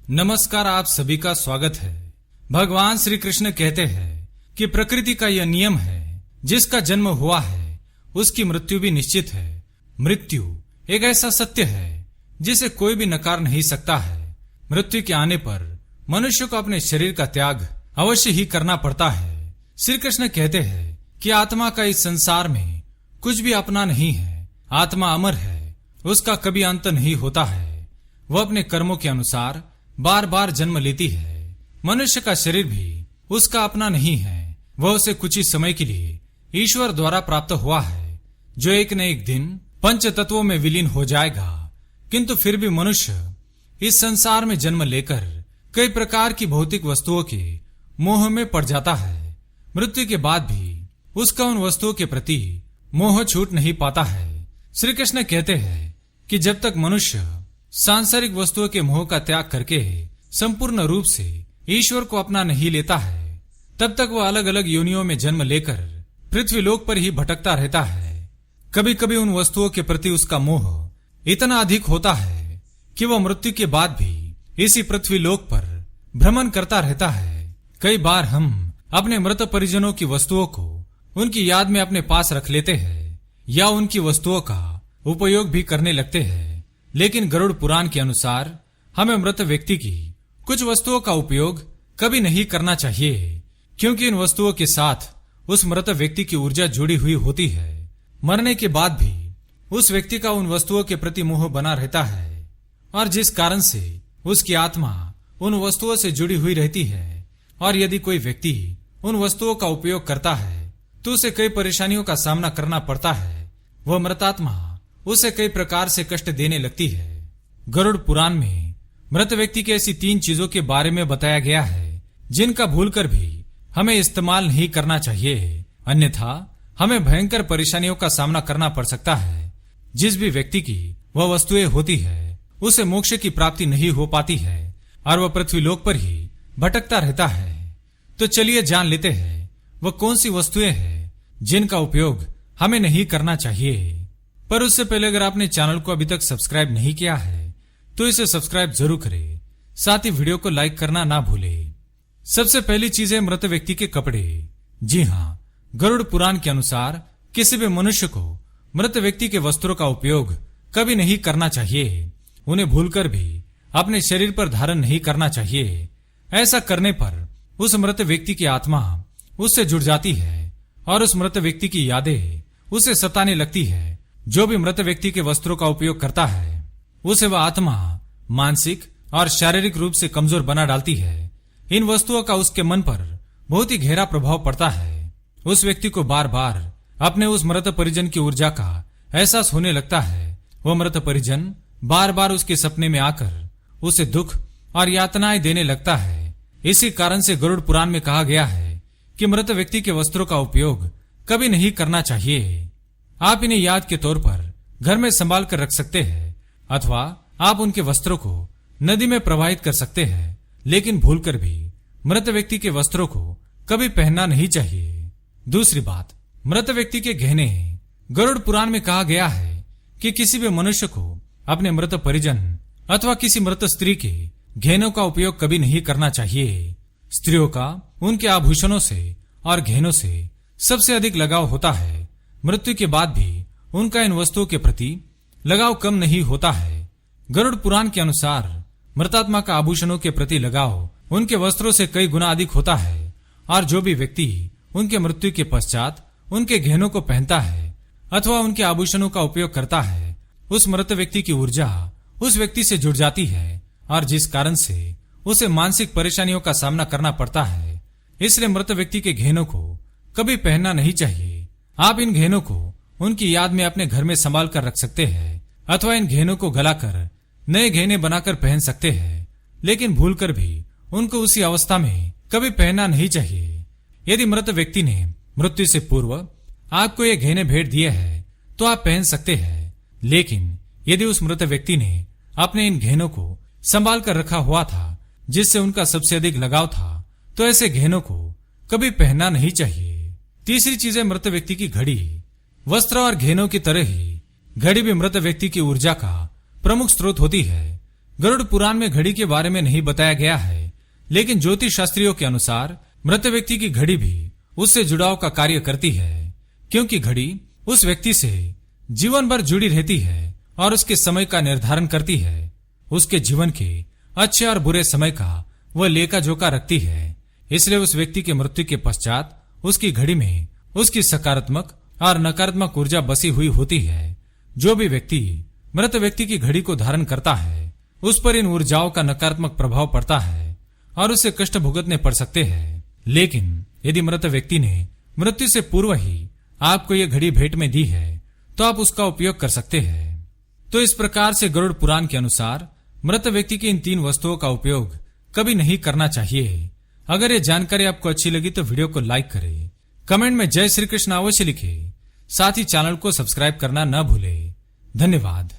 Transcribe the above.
नमस्कार, आप सभी का स्वागत है। भगवान श्री कृष्ण कहते हैं कि प्रकृति का यह नियम है, जिसका जन्म हुआ है उसकी मृत्यु भी निश्चित है। मृत्यु एक ऐसा सत्य है जिसे कोई भी नकार नहीं सकता है। मृत्यु के आने पर मनुष्य को अपने शरीर का त्याग अवश्य ही करना पड़ता है। श्री कृष्ण कहते हैं कि आत्मा का इस संसार में कुछ भी अपना नहीं है। आत्मा अमर है, उसका कभी अंत नहीं होता है। वह अपने कर्मों के अनुसार बार बार जन्म लेती है। मनुष्य का शरीर भी उसका अपना नहीं है, वह उसे कुछ ही समय के लिए ईश्वर द्वारा प्राप्त हुआ है, जो एक न एक दिन पंच तत्वों में विलीन हो जाएगा। किंतु फिर भी मनुष्य इस संसार में जन्म लेकर कई प्रकार की भौतिक वस्तुओं के मोह में पड़ जाता है। मृत्यु के बाद भी उसका उन वस्तुओं के प्रति मोह छूट नहीं पाता है। श्री कृष्ण कहते हैं कि जब तक मनुष्य सांसारिक वस्तुओं के मोह का त्याग करके संपूर्ण रूप से ईश्वर को अपना नहीं लेता है, तब तक वह अलग अलग योनियों में जन्म लेकर पृथ्वीलोक पर ही भटकता रहता है। कभी कभी उन वस्तुओं के प्रति उसका मोह इतना अधिक होता है कि वह मृत्यु के बाद भी इसी पृथ्वीलोक पर भ्रमण करता रहता है। कई बार हम अपने मृत परिजनों की वस्तुओं को उनकी याद में अपने पास रख लेते हैं या उनकी वस्तुओं का उपयोग भी करने लगते हैं। लेकिन गरुड़ पुराण के अनुसार हमें मृत व्यक्ति की कुछ वस्तुओं का उपयोग कभी नहीं करना चाहिए, क्योंकि इन वस्तुओं के साथ उस मृत व्यक्ति की ऊर्जा जुड़ी हुई होती है। मरने के बाद भी उस व्यक्ति का उन वस्तुओं के प्रति मोह बना रहता है, और जिस कारण से उसकी आत्मा उन वस्तुओं से जुड़ी हुई रहती है। और यदि कोई व्यक्ति उन वस्तुओं का उपयोग करता है तो उसे कई परेशानियों का सामना करना पड़ता है। वह मृतात्मा उसे कई प्रकार से कष्ट देने लगती है। गरुड़ पुराण में मृत व्यक्ति की ऐसी 3 चीजों के बारे में बताया गया है, जिनका भूलकर भी हमें इस्तेमाल नहीं करना चाहिए, अन्यथा हमें भयंकर परेशानियों का सामना करना पड़ सकता है। जिस भी व्यक्ति की वह वस्तुएं होती है, उसे मोक्ष की प्राप्ति नहीं हो पाती है और वह पृथ्वीलोक पर ही भटकता रहता है। तो चलिए जान लेते हैं वह कौन सी वस्तुएं हैं जिनका उपयोग हमें नहीं करना चाहिए। पर उससे पहले अगर आपने चैनल को अभी तक सब्सक्राइब नहीं किया है तो इसे सब्सक्राइब जरूर करें, साथ ही वीडियो को लाइक करना ना भूलें। सबसे पहली चीज है मृत व्यक्ति के कपड़े। जी हाँ, गरुड़ पुराण के अनुसार किसी भी मनुष्य को मृत व्यक्ति के वस्त्रों का उपयोग कभी नहीं करना चाहिए। उन्हें भूलकर भी अपने शरीर पर धारण नहीं करना चाहिए। ऐसा करने पर उस मृत व्यक्ति की आत्मा उससे जुड़ जाती है और उस मृत व्यक्ति की यादें उसे सताने लगती है। जो भी मृत व्यक्ति के वस्त्रों का उपयोग करता है, उसे वह आत्मा मानसिक और शारीरिक रूप से कमजोर बना डालती है। इन वस्तुओं का उसके मन पर बहुत ही गहरा प्रभाव पड़ता है। उस व्यक्ति को बार बार अपने उस मृत परिजन की ऊर्जा का एहसास होने लगता है। वह मृत परिजन बार बार उसके सपने में आकर उसे दुख और यातनाएं देने लगता है। इसी कारण से गरुड़ पुराण में कहा गया है कि मृत व्यक्ति के वस्त्रों का उपयोग कभी नहीं करना चाहिए। आप इन्हें याद के तौर पर घर में संभाल कर रख सकते हैं, अथवा आप उनके वस्त्रों को नदी में प्रवाहित कर सकते हैं, लेकिन भूलकर भी मृत व्यक्ति के वस्त्रों को कभी पहनना नहीं चाहिए। दूसरी बात, मृत व्यक्ति के गहने। गरुड़ पुराण में कहा गया है कि किसी भी मनुष्य को अपने मृत परिजन अथवा किसी मृत स्त्री के गहनों का उपयोग कभी नहीं करना चाहिए। स्त्रियों का उनके आभूषणों से और गहनों से सबसे अधिक लगाव होता है। मृत्यु के बाद भी उनका इन वस्तुओं के प्रति लगाव कम नहीं होता है। गरुड़ पुराण के अनुसार मृतात्मा का आभूषणों के प्रति लगाव उनके वस्त्रों से कई गुना अधिक होता है, और जो भी व्यक्ति उनके मृत्यु के पश्चात उनके गहनों को पहनता है अथवा उनके आभूषणों का उपयोग करता है, उस मृत व्यक्ति की ऊर्जा उस व्यक्ति से जुड़ जाती है, और जिस कारण से उसे मानसिक परेशानियों का सामना करना पड़ता है। इसलिए मृत व्यक्ति के गहनों को कभी पहनना नहीं चाहिए। आप इन गहनों को उनकी याद में अपने घर में संभाल कर रख सकते हैं, अथवा इन गहनों को गलाकर नए गहने बनाकर पहन सकते हैं, लेकिन भूलकर भी उनको उसी अवस्था में कभी पहनना नहीं चाहिए। यदि मृत व्यक्ति ने मृत्यु से पूर्व आपको ये गहने भेंट दिए हैं तो आप पहन सकते हैं, लेकिन यदि उस मृत व्यक्ति ने अपने इन गहनों को संभाल कर रखा हुआ था, जिससे उनका सबसे अधिक लगाव था, तो ऐसे गहनों को कभी पहनना नहीं चाहिए। तीसरी चीज है मृत व्यक्ति की घड़ी। वस्त्र और गहनों की तरह ही घड़ी भी मृत व्यक्ति की ऊर्जा का प्रमुख स्रोत होती है। गरुड़ पुराण में घड़ी के बारे में नहीं बताया गया है, लेकिन ज्योतिष शास्त्रियों के अनुसार मृत व्यक्ति की घड़ी भी उससे जुड़ाव का कार्य करती है, क्योंकि घड़ी उस व्यक्ति से जीवन भर जुड़ी रहती है और उसके समय का निर्धारण करती है। उसके जीवन के अच्छे और बुरे समय का वह लेखा जोखा रखती है। इसलिए उस व्यक्ति के मृत्यु के पश्चात उसकी घड़ी में उसकी सकारात्मक और नकारात्मक ऊर्जा बसी हुई होती है। जो भी व्यक्ति मृत व्यक्ति की घड़ी को धारण करता है, उस पर इन ऊर्जाओं का नकारात्मक प्रभाव पड़ता है और उसे कष्ट भुगतने पड़ सकते हैं। लेकिन यदि मृत व्यक्ति ने मृत्यु से पूर्व ही आपको यह घड़ी भेंट में दी है, तो आप उसका उपयोग कर सकते हैं। तो इस प्रकार से गरुड़ पुराण के अनुसार मृत व्यक्ति की इन 3 वस्तुओं का उपयोग कभी नहीं करना चाहिए। अगर ये जानकारी आपको अच्छी लगी तो वीडियो को लाइक करें, कमेंट में जय श्री कृष्ण अवश्य लिखें, साथ ही चैनल को सब्सक्राइब करना न भूलें। धन्यवाद।